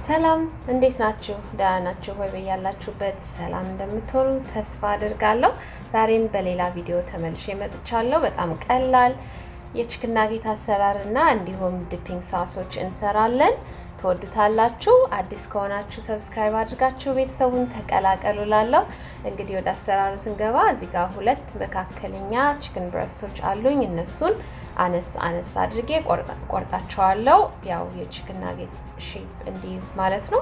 ሰላም እንዴት ናችሁ? ደህና ናችሁ ወይ? በያላችሁበት ሰላም እንደምትሆኑ ተስፋ አድርጋለሁ። ዛሬም በሌላ ቪዲዮ ተመልሼ መጥቻለሁ። በጣም ቀላል የቺክን ናጌት አሰራር እና እንዲሁም ዲፒንግ ሳሶች እንሰራለን። ትወዱታላችሁ። አዲስ ከሆናችሁ ሰብስክራይብ አድርጋችሁ ቤተሰቡን ተቀላቀሉላለሁ። እንግዲህ ወደ አሰራሩ ስንገባ እዚህ ጋር ሁለት መካከለኛ ቺክን ብረስቶች አሉኝ። እነሱን አነስ አነስ አድርጌ ቆርጣቸዋለሁ። ያው የቺክን ናጌት ሼፕ እንዲይዝ ማለት ነው።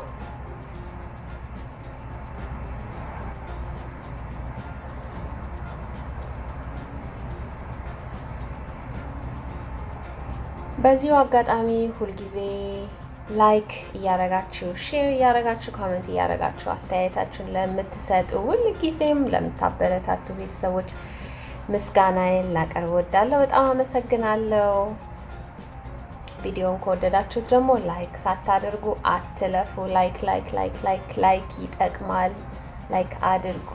በዚሁ አጋጣሚ ሁልጊዜ ላይክ እያረጋችሁ ሼር እያረጋችሁ ኮሜንት እያረጋችሁ አስተያየታችሁን ለምትሰጡ ሁልጊዜም ለምታበረታቱ ቤተሰቦች ምስጋናዬን ላቀርብ እወዳለሁ። በጣም አመሰግናለሁ። ቪዲዮን ከወደዳችሁት ደግሞ ላይክ ሳታደርጉ አትለፉ። ላይክ ይጠቅማል። ላይክ አድርጉ።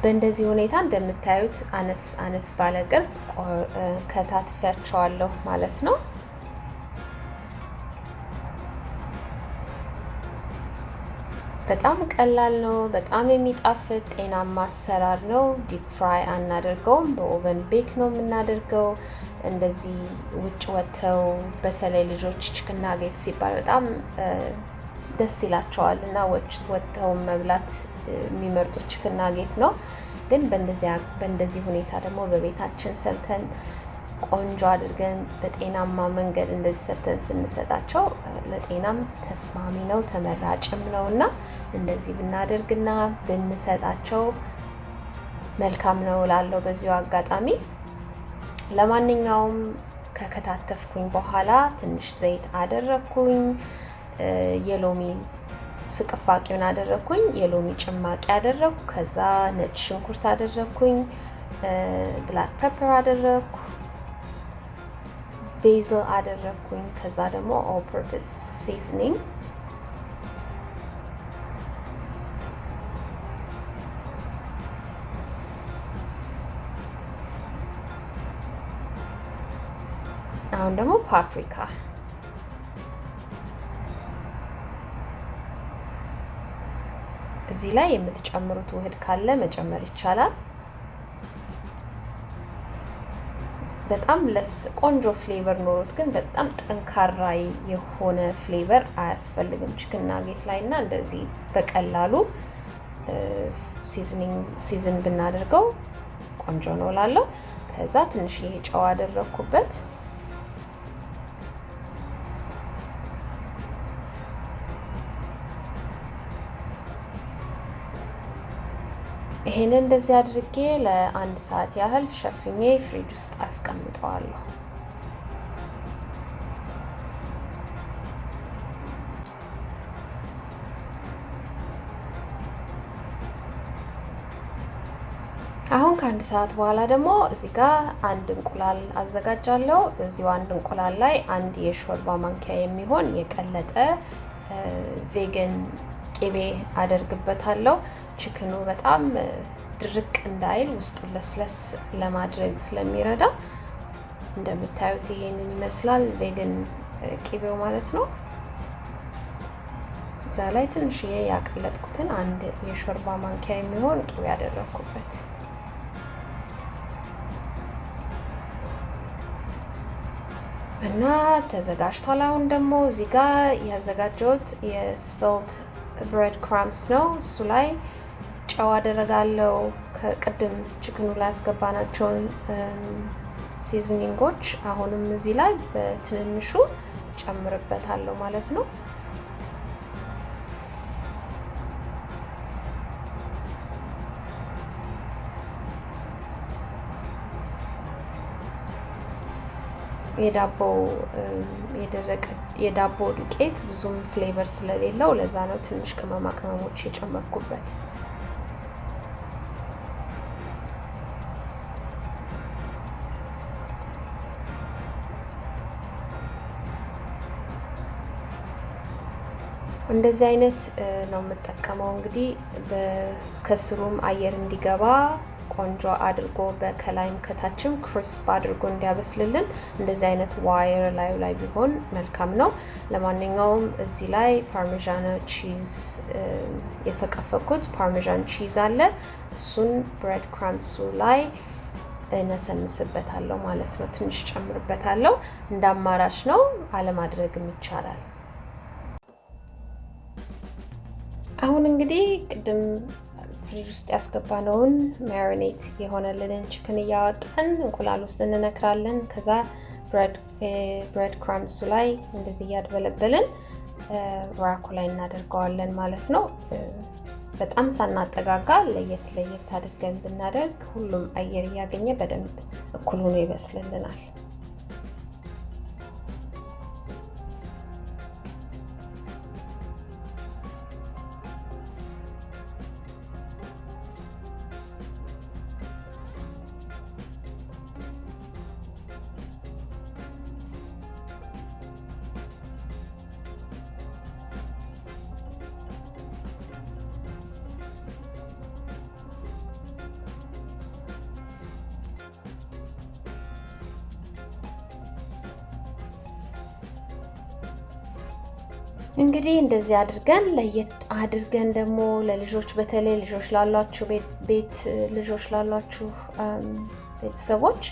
በእንደዚህ ሁኔታ እንደምታዩት አነስ አነስ ባለ ቅርጽ ከታትፊያቸዋለሁ ማለት ነው። በጣም ቀላል ነው። በጣም የሚጣፍጥ ጤናማ አሰራር ነው። ዲፕ ፍራይ አናደርገውም፣ በኦቨን ቤክ ነው የምናደርገው። እንደዚህ ውጭ ወጥተው በተለይ ልጆች ቺክን ናጌት ሲባል በጣም ደስ ይላቸዋል እና ወጥተው መብላት የሚመርጡት ቺክን ናጌት ነው። ግን በእንደዚህ ሁኔታ ደግሞ በቤታችን ሰርተን ቆንጆ አድርገን በጤናማ መንገድ እንደዚህ ሰርተን ስንሰጣቸው ለጤናም ተስማሚ ነው ተመራጭም ነው እና እንደዚህ ብናደርግና ብንሰጣቸው መልካም ነው እላለሁ በዚሁ አጋጣሚ። ለማንኛውም ከከታተፍኩኝ በኋላ ትንሽ ዘይት አደረኩኝ፣ የሎሚ ፍቅፋቂውን አደረኩኝ፣ የሎሚ ጭማቂ አደረኩ፣ ከዛ ነጭ ሽንኩርት አደረኩኝ፣ ብላክ ፔፐር አደረኩ፣ ቤዝል አደረኩኝ፣ ከዛ ደግሞ ኦል ፐርፐስ ሲዝኒንግ አሁን ደግሞ ፓፕሪካ እዚህ ላይ የምትጨምሩት ውህድ ካለ መጨመር ይቻላል። በጣም ቆንጆ ፍሌቨር ኖሮት ግን በጣም ጠንካራ የሆነ ፍሌቨር አያስፈልግም ቺክን ናጌት ላይ እና እንደዚህ በቀላሉ ሲዝን ብናደርገው ቆንጆ ነው እላለሁ። ከዛ ትንሽ ይሄ ጨው አደረኩበት። ይሄንን እንደዚህ አድርጌ ለአንድ ሰዓት ያህል ሸፍኜ ፍሪጅ ውስጥ አስቀምጠዋለሁ። አሁን ከአንድ ሰዓት በኋላ ደግሞ እዚህ ጋር አንድ እንቁላል አዘጋጃለሁ። እዚሁ አንድ እንቁላል ላይ አንድ የሾርባ ማንኪያ የሚሆን የቀለጠ ቬገን ቅቤ አደርግበታለሁ። ቺክኑ በጣም ድርቅ እንዳይል ውስጡን ለስለስ ለማድረግ ስለሚረዳ እንደምታዩት ይሄንን ይመስላል ቬገን ቅቤው ማለት ነው። እዛ ላይ ትንሽዬ ያቀለጥኩትን አንድ የሾርባ ማንኪያ የሚሆን ቅቤ ያደረኩበት እና ተዘጋጅቷል። አሁን ደግሞ እዚህ ጋር ያዘጋጀሁት የስፔልድ ብሬድ ክራምስ ነው። እሱ ላይ ጨው አደረጋለሁ። ከቅድም ቺክኑ ላይ ያስገባናቸውን ሲዝኒንጎች አሁንም እዚህ ላይ በትንንሹ ጨምርበታለሁ ማለት ነው። የደረቀ የዳቦ ዱቄት ብዙም ፍሌቨር ስለሌለው ለዛ ነው ትንሽ ቅመማ ቅመሞች የጨመርኩበት። እንደዚህ አይነት ነው የምጠቀመው። እንግዲህ ከስሩም አየር እንዲገባ ቆንጆ አድርጎ በከላይም ከታችም ክሪስፕ አድርጎ እንዲያበስልልን እንደዚህ አይነት ዋየር ላዩ ላይ ቢሆን መልካም ነው። ለማንኛውም እዚህ ላይ ፓርሜዛን ቺዝ የፈቀፈኩት ፓርሜዛን ቺዝ አለ። እሱን ብሬድ ክራምሱ ላይ እነሰንስበታለሁ ማለት ነው። ትንሽ ጨምርበታለሁ። እንደ አማራጭ ነው፣ አለማድረግም ይቻላል። አሁን እንግዲህ ቅድም ፍሪጅ ውስጥ ያስገባነውን ማሪኔት የሆነልንን ቺክን እያወጣን እንቁላል ውስጥ እንነክራለን። ከዛ ብሬድ ክራምሱ ላይ እንደዚህ እያድበለበልን ራኩ ላይ እናደርገዋለን ማለት ነው። በጣም ሳናጠጋጋ ለየት አድርገን ብናደርግ ሁሉም አየር እያገኘ በደንብ እኩል ሆኖ ይበስልልናል። እንግዲህ እንደዚህ አድርገን ለየት አድርገን ደግሞ ለልጆች በተለይ ልጆች ላሏችሁ ልጆች ላሏችሁ ቤተሰቦች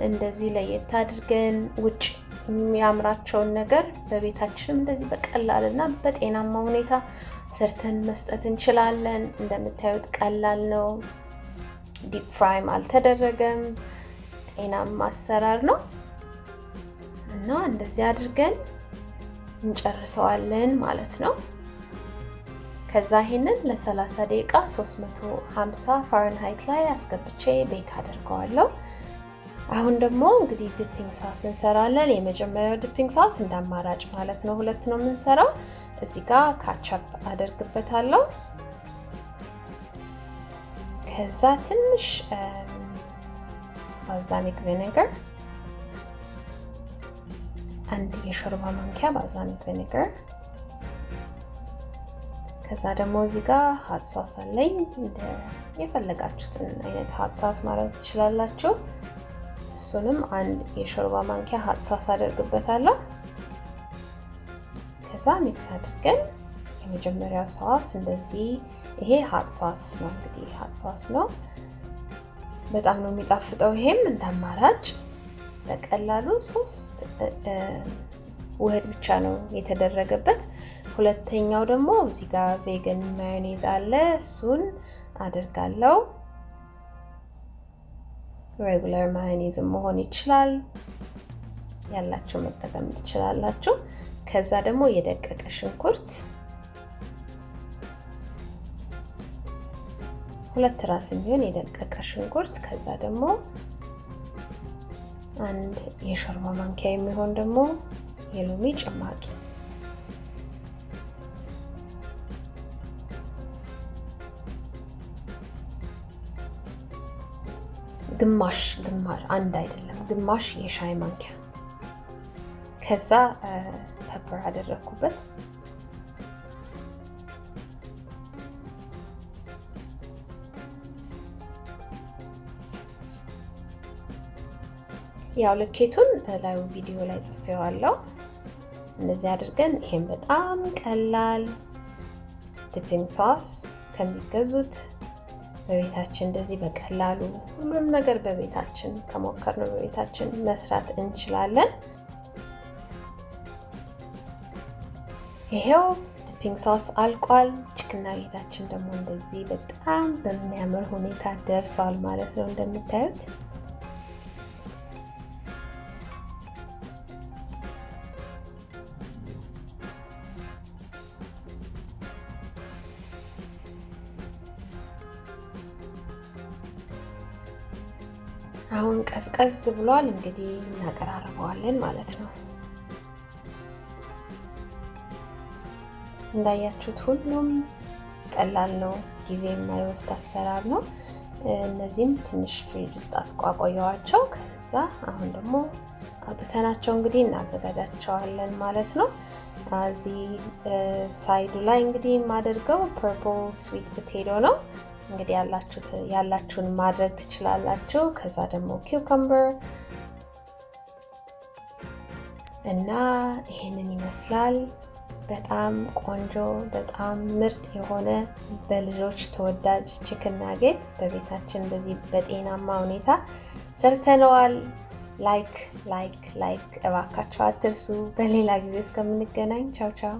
እንደዚህ ለየት አድርገን ውጭ የሚያምራቸውን ነገር በቤታችን እንደዚህ በቀላልና በጤናማ ሁኔታ ሰርተን መስጠት እንችላለን። እንደምታዩት ቀላል ነው። ዲፕ ፍራይም አልተደረገም። ጤናማ አሰራር ነው እና እንደዚህ አድርገን እንጨርሰዋለን ማለት ነው። ከዛ ይሄንን ለ30 ደቂቃ 350 ፋረንሃይት ላይ አስገብቼ ቤክ አደርገዋለሁ። አሁን ደግሞ እንግዲህ ዲፒንግ ሳስ እንሰራለን። የመጀመሪያው ዲፒንግ ሳስ እንደ አማራጭ ማለት ነው፣ ሁለት ነው የምንሰራው። እዚህ ጋር ካቻፕ አደርግበታለሁ። ከዛ ትንሽ ባልዛሚክ ቪኔጋር አንድ የሾርባ ማንኪያ ባልዛሚክ ቪኔጋር። ከዛ ደግሞ እዚህ ጋር ሀት ሶስ አለኝ። እንደ የፈለጋችሁትን አይነት ሀት ሶስ ማለት ትችላላችሁ። እሱንም አንድ የሾርባ ማንኪያ ሀት ሶስ አደርግበታለሁ። ከዛ ሚክስ አድርገን የመጀመሪያው ሶስ እንደዚህ፣ ይሄ ሀት ሶስ ነው እንግዲህ ሀት ሶስ ነው። በጣም ነው የሚጣፍጠው። ይሄም እንደ አማራጭ በቀላሉ 3 ውህድ ብቻ ነው የተደረገበት። ሁለተኛው ደግሞ እዚህ ጋር ቬጋን ማዮኔዝ አለ፣ እሱን አደርጋለሁ። ሬጉላር ማዮኔዝ መሆን ይችላል፣ ያላችሁ መጠቀም ትችላላችሁ። ከዛ ደግሞ የደቀቀ ሽንኩርት 2 ራስ የሚሆን የደቀቀ ሽንኩርት፣ ከዛ ደግሞ አንድ የሾርባ ማንኪያ የሚሆን ደግሞ የሎሚ ጭማቂ፣ ግማሽ አንድ አይደለም ግማሽ የሻይ ማንኪያ። ከዛ ፔፐር አደረኩበት። ያው ልኬቱን ላዩ ቪዲዮ ላይ ጽፌዋለሁ። እንደዚህ አድርገን ይሄን በጣም ቀላል ዲፒንግ ሶስ ከሚገዙት በቤታችን እንደዚህ በቀላሉ ሁሉም ነገር በቤታችን ከሞከርነው በቤታችን መስራት እንችላለን። ይሄው ዲፒንግ ሶስ አልቋል። ቺክን ናጌታችን ደግሞ እንደዚህ በጣም በሚያምር ሁኔታ ደርሷል ማለት ነው እንደምታዩት። አሁን ቀዝቀዝ ብሏል። እንግዲህ እናቀራርበዋለን ማለት ነው። እንዳያችሁት ሁሉም ቀላል ነው፣ ጊዜ የማይወስድ አሰራር ነው። እነዚህም ትንሽ ፍሪጅ ውስጥ አስቋቆየዋቸው። ከዛ አሁን ደግሞ አውጥተናቸው እንግዲህ እናዘጋጃቸዋለን ማለት ነው። እዚህ ሳይዱ ላይ እንግዲህ የማደርገው ፐርፕል ስዊት ፖቴቶ ነው። እንግዲህ ያላችሁን ማድረግ ትችላላችሁ። ከዛ ደግሞ ኪውከምበር እና ይሄንን ይመስላል። በጣም ቆንጆ በጣም ምርጥ የሆነ በልጆች ተወዳጅ ቺክን ናጌት በቤታችን እንደዚህ በጤናማ ሁኔታ ሰርተነዋል። ላይክ እባካችሁ አትርሱ። በሌላ ጊዜ እስከምንገናኝ ቻው ቻው።